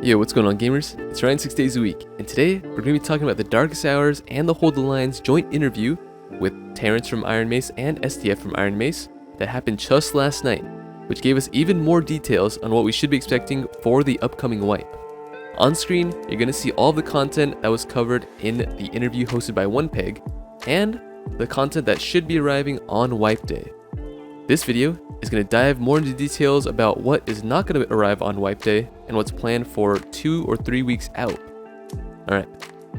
Yo, what's going on, gamers? It's Ryan 6 days a week, and today we're going to be talking about the Darkest Hours and the Hold the Lines joint interview with Terrence from Ironmace and STF from Ironmace that happened just last night, which gave us even more details on what we should be expecting for the upcoming wipe. On screen, you're going to see all the content that was covered in the interview hosted by OnePeg, and the content that should be arriving on wipe day. This video is going to dive more into details about what is not going to arrive on wipe day and what's planned for 2 or 3 weeks out. Alright,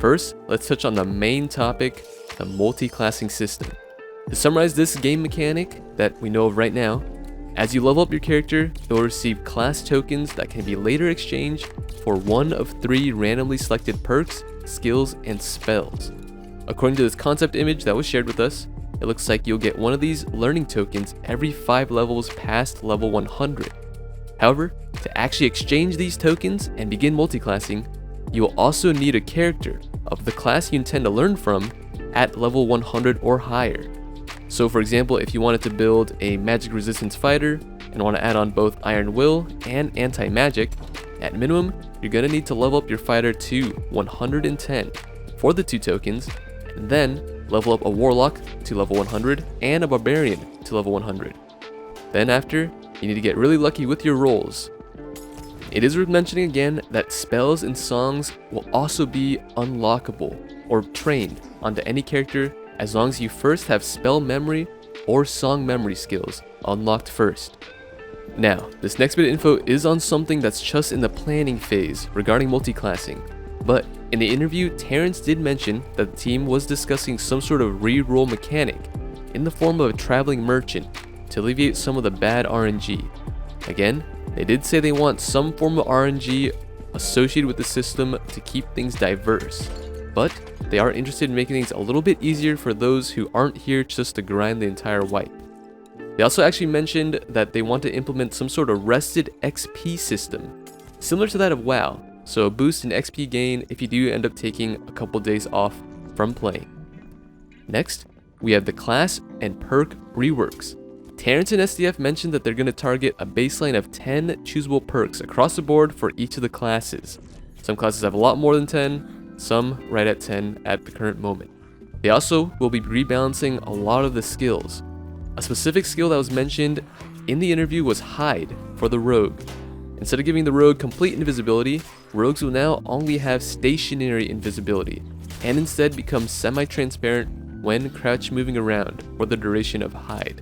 first let's touch on the main topic, the multi-classing system. To summarize this game mechanic that we know of right now, as you level up your character, you'll receive class tokens that can be later exchanged for one of 3 randomly selected perks, skills, and spells. According to this concept image that was shared with us, it looks like you'll get one of these learning tokens every 5 levels past level 100. However, to actually exchange these tokens and begin multiclassing, you will also need a character of the class you intend to learn from at level 100 or higher. So for example, if you wanted to build a magic resistance fighter and want to add on both Iron Will and anti-magic, at minimum, you're going to need to level up your fighter to 110 for the 2 tokens, and then level up a Warlock to level 100 and a Barbarian to level 100. Then after, you need to get really lucky with your rolls. It is worth mentioning again that spells and songs will also be unlockable or trained onto any character as long as you first have spell memory or song memory skills unlocked first. Now, this next bit of info is on something that's just in the planning phase regarding multiclassing, but in the interview, Terrence did mention that the team was discussing some sort of re-roll mechanic in the form of a traveling merchant to alleviate some of the bad RNG. Again, they did say they want some form of RNG associated with the system to keep things diverse, but they are interested in making things a little bit easier for those who aren't here just to grind the entire wipe. They also actually mentioned that they want to implement some sort of rested XP system, similar to that of WoW. So a boost in XP gain if you do end up taking a couple days off from playing. Next, we have the class and perk reworks. Terrence and SDF mentioned that they're going to target a baseline of 10 choosable perks across the board for each of the classes. Some classes have a lot more than 10, some right at 10 at the current moment. They also will be rebalancing a lot of the skills. A specific skill that was mentioned in the interview was Hide for the Rogue. Instead of giving the rogue complete invisibility, rogues will now only have stationary invisibility, and instead become semi-transparent when crouch moving around for the duration of Hide.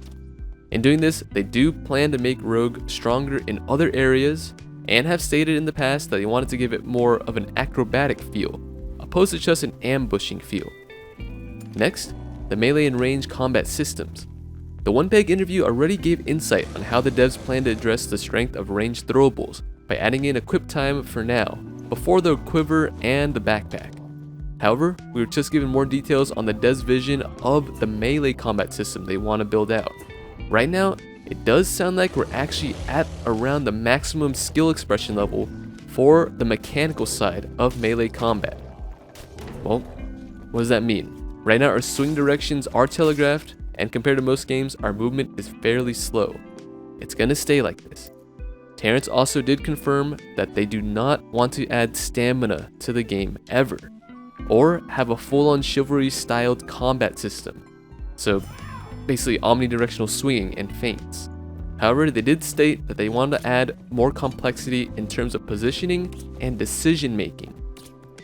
In doing this, they do plan to make rogue stronger in other areas, and have stated in the past that they wanted to give it more of an acrobatic feel, opposed to just an ambushing feel. Next, the melee and range combat systems. The OnePeg interview already gave insight on how the devs plan to address the strength of ranged throwables by adding in equip time for now, before the quiver and the backpack. However, we were just given more details on the devs' vision of the melee combat system they want to build out. Right now, it does sound like we're actually at around the maximum skill expression level for the mechanical side of melee combat. Well, what does that mean? Right now our swing directions are telegraphed, and compared to most games, our movement is fairly slow. It's gonna stay like this. Terrence also did confirm that they do not want to add stamina to the game ever, or have a full-on chivalry styled combat system. So basically omnidirectional swinging and feints. However, they did state that they wanted to add more complexity in terms of positioning and decision making.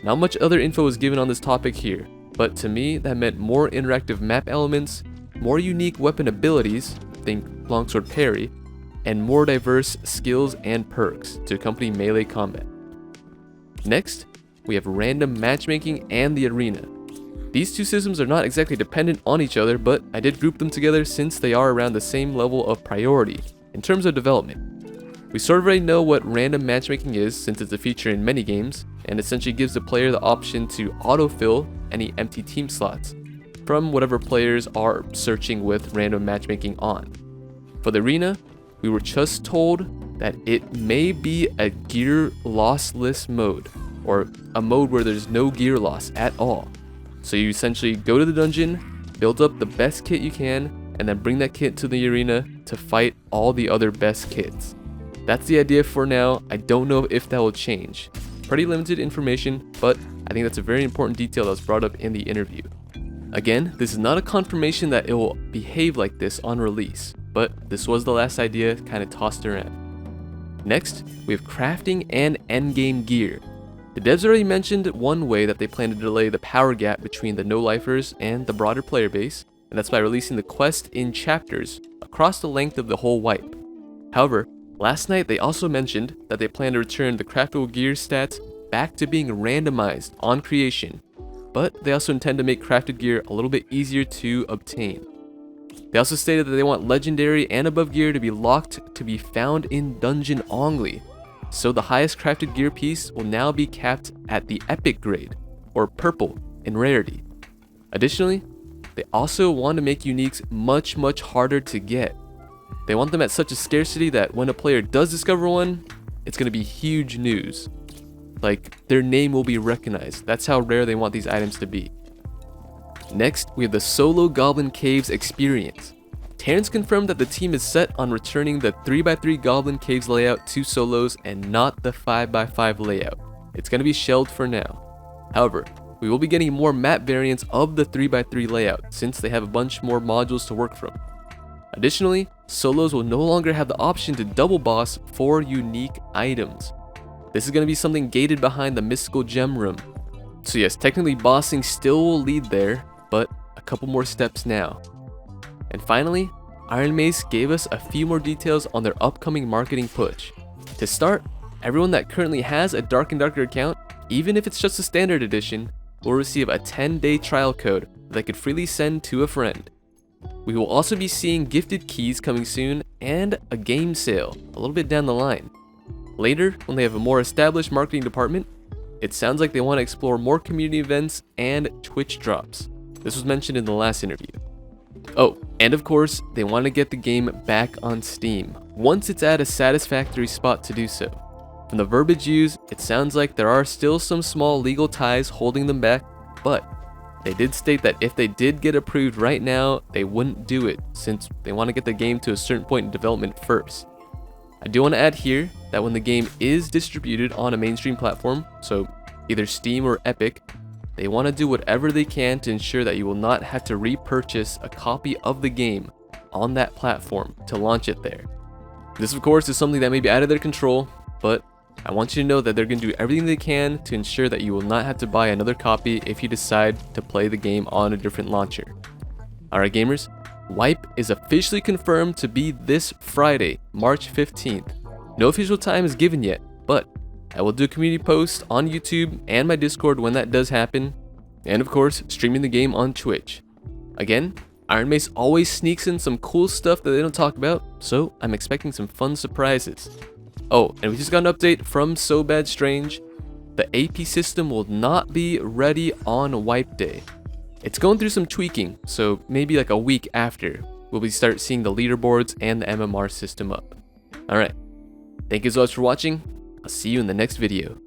Not much other info was given on this topic here, but to me that meant more interactive map elements, more unique weapon abilities, think longsword parry, and more diverse skills and perks to accompany melee combat. Next, we have random matchmaking and the arena. These two systems are not exactly dependent on each other, but I did group them together since they are around the same level of priority in terms of development. We sort of already know what random matchmaking is since it's a feature in many games, and essentially gives the player the option to autofill any empty team slots from whatever players are searching with random matchmaking on. For the arena, we were just told that it may be a gear lossless mode, or a mode where there's no gear loss at all. So you essentially go to the dungeon, build up the best kit you can, and then bring that kit to the arena to fight all the other best kits. That's the idea for now. I don't know if that will change. pretty limited information, but I think that's a very important detail that was brought up in the interview. Again, this is not a confirmation that it will behave like this on release, but this was the last idea kind of tossed around. Next, we have crafting and endgame gear. The devs already mentioned one way that they plan to delay the power gap between the no-lifers and the broader player base, and that's by releasing the quest in chapters across the length of the whole wipe. However, last night they also mentioned that they plan to return the craftable gear stats back to being randomized on creation, but they also intend to make crafted gear a little bit easier to obtain. They also stated that they want legendary and above gear to be locked to be found in dungeon only, so the highest crafted gear piece will now be capped at the epic grade, or purple, in rarity. Additionally, they also want to make uniques much harder to get. They want them at such a scarcity that when a player does discover one, it's going to be huge news. Like, their name will be recognized. That's how rare they want these items to be. Next, we have the solo Goblin Caves experience. Terrence confirmed that the team is set on returning the 3x3 Goblin Caves layout to solos and not the 5x5 layout. It's going to be shelved for now. However, we will be getting more map variants of the 3x3 layout since they have a bunch more modules to work from. Additionally, solos will no longer have the option to double boss for unique items. This is going to be something gated behind the mystical gem room. So yes, technically bossing still will lead there, but a couple more steps now. And finally, Ironmace gave us a few more details on their upcoming marketing push. To start, everyone that currently has a Dark and Darker account, even if it's just a standard edition, will receive a 10-day trial code that they could freely send to a friend. We will also be seeing gifted keys coming soon and a game sale a little bit down the line. Later, when they have a more established marketing department, it sounds like they want to explore more community events and Twitch drops. This was mentioned in the last interview. Oh, and of course, they want to get the game back on Steam, once it's at a satisfactory spot to do so. From the verbiage used, it sounds like there are still some small legal ties holding them back, but they did state that if they did get approved right now, they wouldn't do it, since they want to get the game to a certain point in development first. I do want to add here that when the game is distributed on a mainstream platform, so either Steam or Epic, they want to do whatever they can to ensure that you will not have to repurchase a copy of the game on that platform to launch it there. This of course is something that may be out of their control, but I want you to know that they're going to do everything they can to ensure that you will not have to buy another copy if you decide to play the game on a different launcher. Alright gamers, Wipe is officially confirmed to be this Friday, March 15th. No official time is given yet, but I will do a community post on YouTube and my Discord when that does happen, and of course, streaming the game on Twitch. Again, Ironmace always sneaks in some cool stuff that they don't talk about, so I'm expecting some fun surprises. Oh, and we just got an update from So Bad Strange. The AP system will not be ready on Wipe Day. It's going through some tweaking, so maybe like a week after, we'll start seeing the leaderboards and the MMR system up. Alright, thank you so much for watching. I'll see you in the next video.